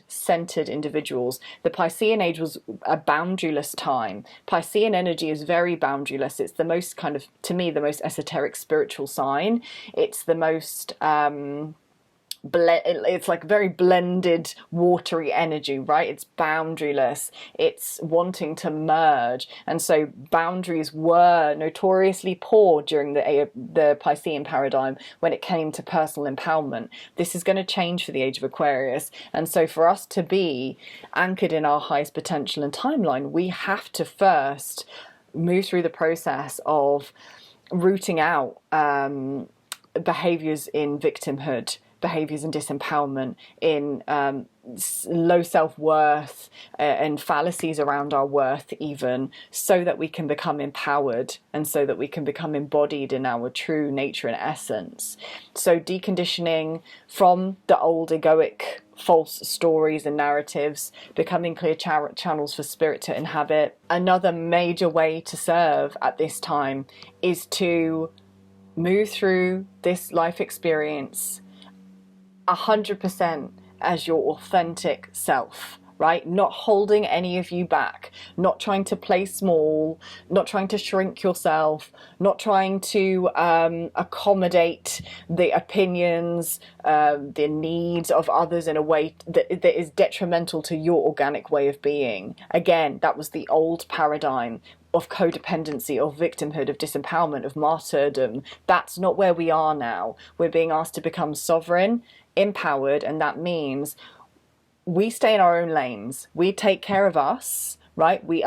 centered individuals. The Piscean age was a boundaryless time. Piscean energy is very boundaryless. It's the most kind of, to me, the most esoteric spiritual sign. It's the most it's like very blended, watery energy, right? It's boundaryless. It's wanting to merge. And so boundaries were notoriously poor during the Piscean paradigm when it came to personal empowerment. This is going to change for the age of Aquarius. And so for us to be anchored in our highest potential and timeline, we have to first move through the process of rooting out behaviors in victimhood, behaviors in disempowerment, in low self-worth, and fallacies around our worth even, so that we can become empowered and so that we can become embodied in our true nature and essence. So deconditioning from the old egoic false stories and narratives, becoming clear channels for spirit to inhabit. Another major way to serve at this time is to move through this life experience 100% as your authentic self, right? Not holding any of you back, not trying to play small, not trying to shrink yourself, not trying to accommodate the opinions, the needs of others in a way that is detrimental to your organic way of being. Again, that was the old paradigm of codependency, of victimhood, of disempowerment, of martyrdom. That's not where we are now. We're being asked to become sovereign, empowered, and that means we stay in our own lanes. We take care of us, right? We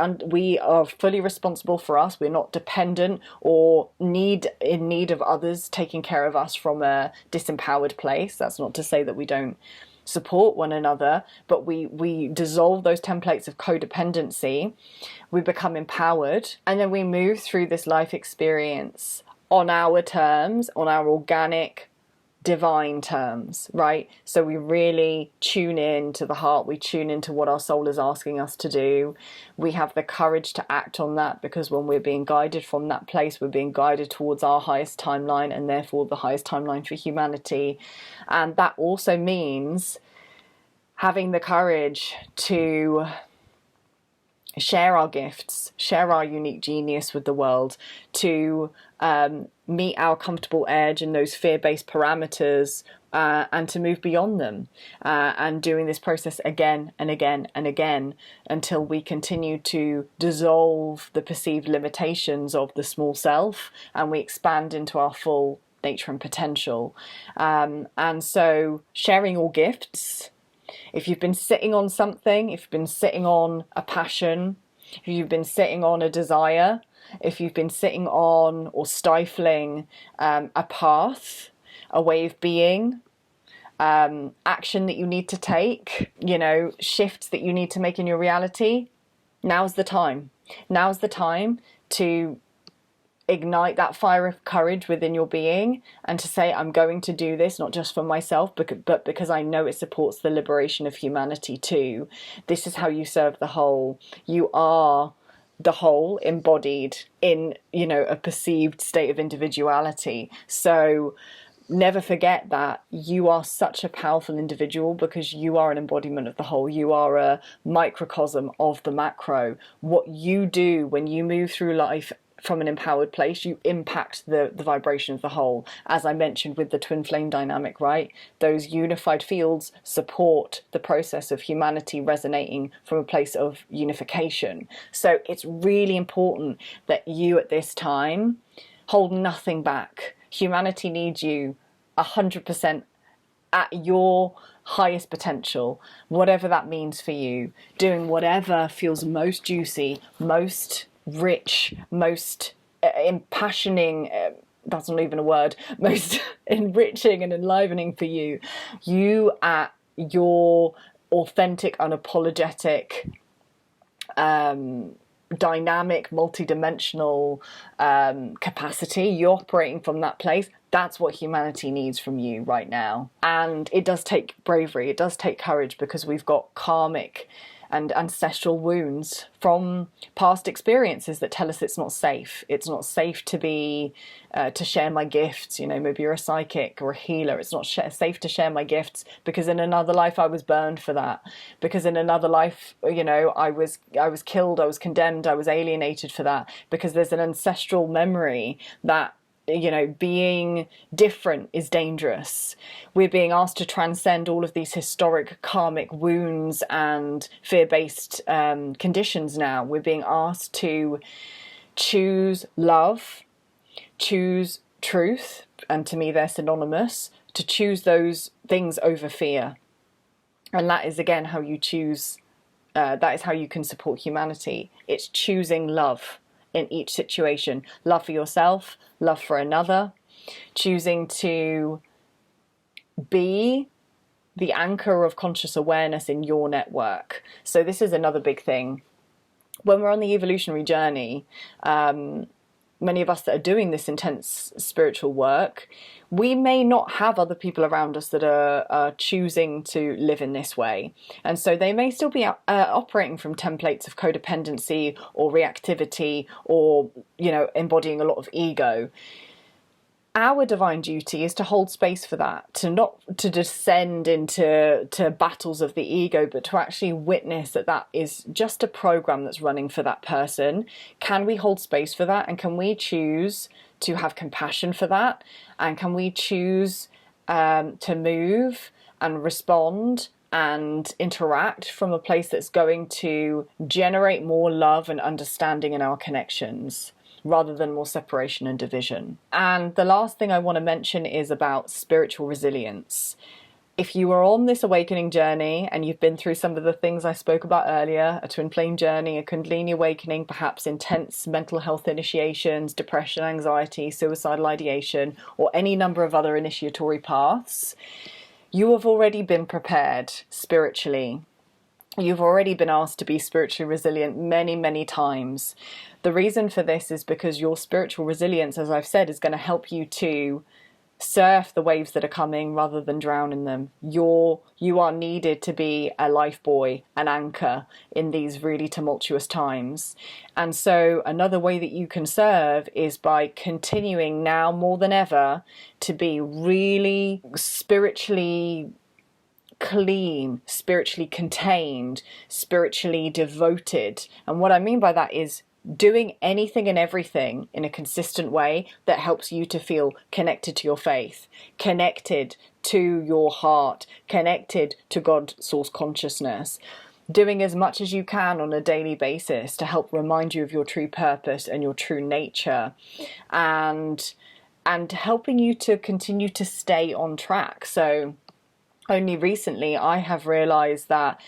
are fully responsible for us. We're not dependent or in need of others taking care of us from a disempowered place. That's not to say that we don't support one another, but we dissolve those templates of codependency. We become empowered, and then we move through this life experience on our terms, on our organic, divine terms, right? So we really tune in to the heart, we tune into what our soul is asking us to do. We have the courage to act on that, because when we're being guided from that place, we're being guided towards our highest timeline, and therefore the highest timeline for humanity. And that also means having the courage to share our gifts, share our unique genius with the world, to meet our comfortable edge and those fear-based parameters, and to move beyond them, and doing this process again and again and again until we continue to dissolve the perceived limitations of the small self and we expand into our full nature and potential. And so sharing all gifts. If you've been sitting on something, if you've been sitting on a passion, if you've been sitting on a desire, if you've been sitting on or stifling a path, a way of being, action that you need to take, shifts that you need to make in your reality, now's the time. Now's the time to ignite that fire of courage within your being and to say, I'm going to do this, not just for myself, but because I know it supports the liberation of humanity too. This is how you serve the whole. You are the whole embodied in, a perceived state of individuality. So never forget that you are such a powerful individual, because you are an embodiment of the whole. You are a microcosm of the macro. What you do when you move through life from an empowered place, you impact the vibration of the whole. As I mentioned with the twin flame dynamic, right? Those unified fields support the process of humanity resonating from a place of unification. So it's really important that you at this time hold nothing back. Humanity needs you 100% at your highest potential, whatever that means for you, doing whatever feels most juicy, most rich, most impassioning, that's not even a word, most enriching and enlivening for you. You at your authentic, unapologetic, dynamic, multidimensional capacity, you're operating from that place. That's what humanity needs from you right now. And it does take bravery, it does take courage, because we've got karmic and ancestral wounds from past experiences that tell us it's not safe. It's not safe to be, to share my gifts. Maybe you're a psychic or a healer. It's not safe to share my gifts because in another life I was burned for that. Because in another life, I was killed, I was condemned, I was alienated for that. Because there's an ancestral memory that being different is dangerous. We're being asked to transcend all of these historic karmic wounds and fear-based conditions now. We're being asked to choose love, choose truth, and to me they're synonymous, to choose those things over fear. And that is, again, how you choose, that is how you can support humanity. It's choosing love in each situation. Love for yourself, love for another, choosing to be the anchor of conscious awareness in your network. So this is another big thing. When we're on the evolutionary journey, many of us that are doing this intense spiritual work, we may not have other people around us that are choosing to live in this way. And so they may still be operating from templates of codependency or reactivity or, embodying a lot of ego. our divine duty is to hold space for that, to not to descend into battles of the ego, but to actually witness that that is just a program that's running for that person. Can we hold space for that? And can we choose to have compassion for that? And can we choose to move and respond and interact from a place that's going to generate more love and understanding in our connections, rather than more separation and division? And the last thing I want to mention is about spiritual resilience. If you are on this awakening journey and you've been through some of the things I spoke about earlier, a twin flame journey, a Kundalini awakening, perhaps intense mental health initiations, depression, anxiety, suicidal ideation, or any number of other initiatory paths, you have already been prepared spiritually. You've already been asked to be spiritually resilient many, many times. The reason for this is because your spiritual resilience, as I've said, is going to help you to surf the waves that are coming rather than drown in them. You are needed to be a life buoy, an anchor in these really tumultuous times. And so another way that you can serve is by continuing now more than ever to be really spiritually clean, spiritually contained, spiritually devoted. And what I mean by that is doing anything and everything in a consistent way that helps you to feel connected to your faith, connected to your heart, connected to God, source consciousness. Doing as much as you can on a daily basis to help remind you of your true purpose and your true nature, and helping you to continue to stay on track. So only recently I have realized that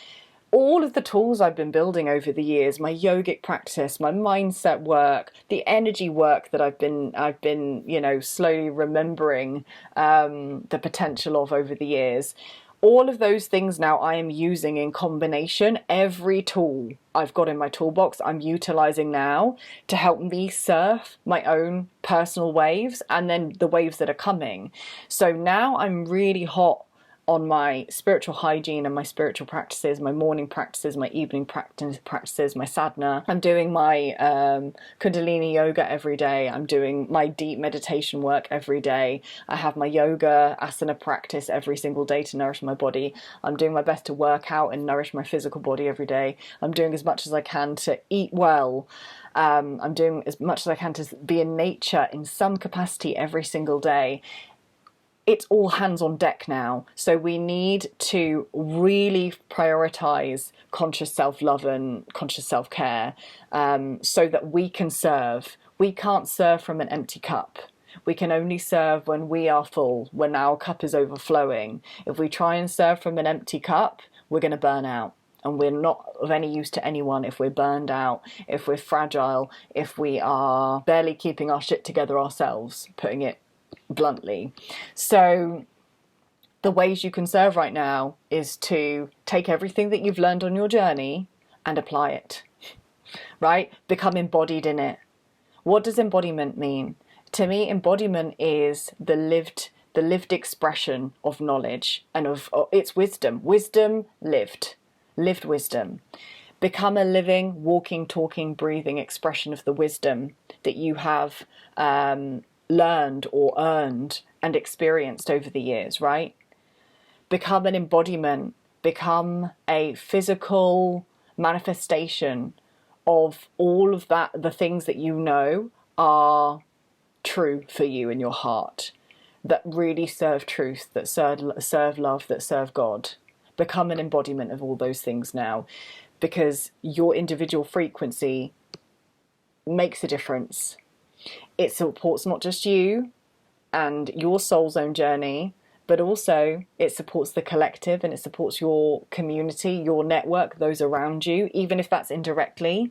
all of the tools I've been building over the years, my yogic practice, my mindset work, the energy work that I've been, you know, slowly remembering the potential of over the years, all of those things now I am using in combination. Every tool I've got in my toolbox, I'm utilizing now to help me surf my own personal waves and then the waves that are coming. So now I'm really hot on my spiritual hygiene and my spiritual practices, my morning practices, my evening practices, my sadhana. I'm doing my Kundalini yoga every day. I'm doing my deep meditation work every day. I have my yoga asana practice every single day to nourish my body. I'm doing my best to work out and nourish my physical body every day. I'm doing as much as I can to eat well. I'm doing as much as I can to be in nature in some capacity every single day. It's all hands on deck now. So we need to really prioritize conscious self-love and conscious self-care so that we can serve. We can't serve from an empty cup. We can only serve when we are full, when our cup is overflowing. If we try and serve from an empty cup, we're going to burn out. And we're not of any use to anyone if we're burned out, if we're fragile, if we are barely keeping our shit together ourselves, putting it bluntly. So the ways you can serve right now is to take everything that you've learned on your journey and apply it, right? Become embodied in it. What does embodiment mean? To me, embodiment is the lived expression of knowledge and of its wisdom. Lived wisdom. Become a living, walking, talking, breathing expression of the wisdom that you have learned or earned and experienced over the years, right? Become an embodiment, become a physical manifestation of all of that, the things that you know are true for you in your heart, that really serve truth, that serve love, that serve God. Become an embodiment of all those things now, because your individual frequency makes a difference. It supports not just you and your soul's own journey, but also it supports the collective and it supports your community, your network, those around you, even if that's indirectly.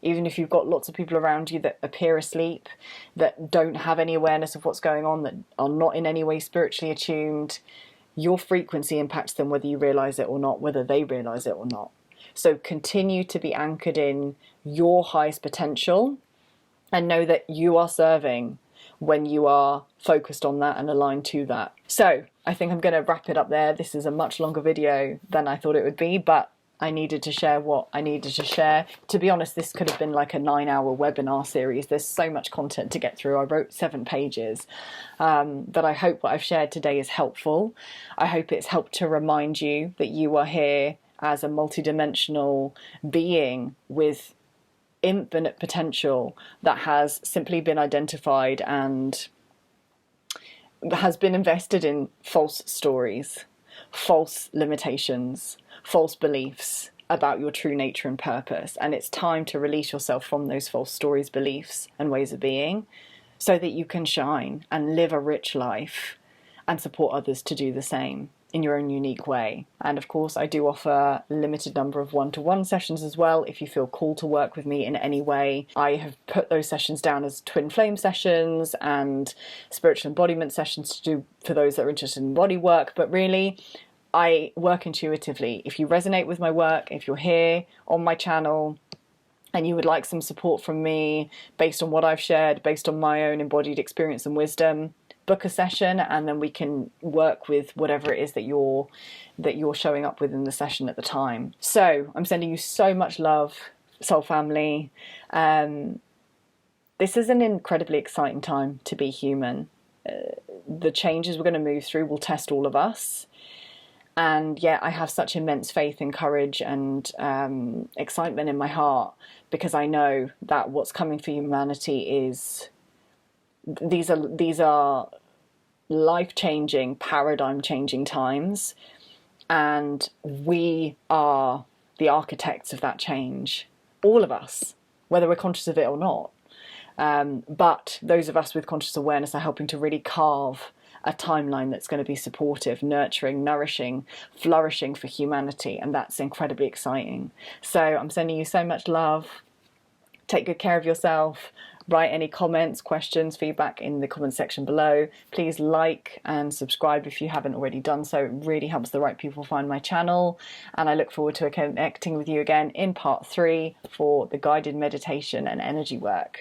Even if you've got lots of people around you that appear asleep, that don't have any awareness of what's going on, that are not in any way spiritually attuned, your frequency impacts them whether you realize it or not, whether they realize it or not. So continue to be anchored in your highest potential and know that you are serving when you are focused on that and aligned to that. So I think I'm going to wrap it up there. This is a much longer video than I thought it would be, but I needed to share what I needed to share. To be honest, this could have been like a 9-hour webinar series. There's so much content to get through. I wrote 7 pages, but I hope what I've shared today is helpful. I hope it's helped to remind you that you are here as a multidimensional being with infinite potential that has simply been identified and has been invested in false stories, false limitations, false beliefs about your true nature and purpose. And it's time to release yourself from those false stories, beliefs, and ways of being so that you can shine and live a rich life and support others to do the same in your own unique way. And of course, I do offer a limited number of one-to-one sessions as well. If you feel called to work with me in any way, I have put those sessions down as twin flame sessions and spiritual embodiment sessions to do for those that are interested in body work. But really, I work intuitively. If you resonate with my work, if you're here on my channel and you would like some support from me based on what I've shared, based on my own embodied experience and wisdom, book a session and then we can work with whatever it is that you're showing up with in the session at the time. So I'm sending you so much love, soul family. This is an incredibly exciting time to be human. The changes we're going to move through will test all of us. And yet I have such immense faith and courage and excitement in my heart, because I know that what's coming for humanity is these are life-changing, paradigm-changing times, and we are the architects of that change, all of us, whether we're conscious of it or not. But those of us with conscious awareness are helping to really carve a timeline that's going to be supportive, nurturing, nourishing, flourishing for humanity, and that's incredibly exciting. So I'm sending you so much love. Take good care of yourself. Write any comments, questions, feedback in the comment section below. Please like and subscribe if you haven't already done so. It really helps the right people find my channel. And I look forward to connecting with you again in part 3 for the guided meditation and energy work.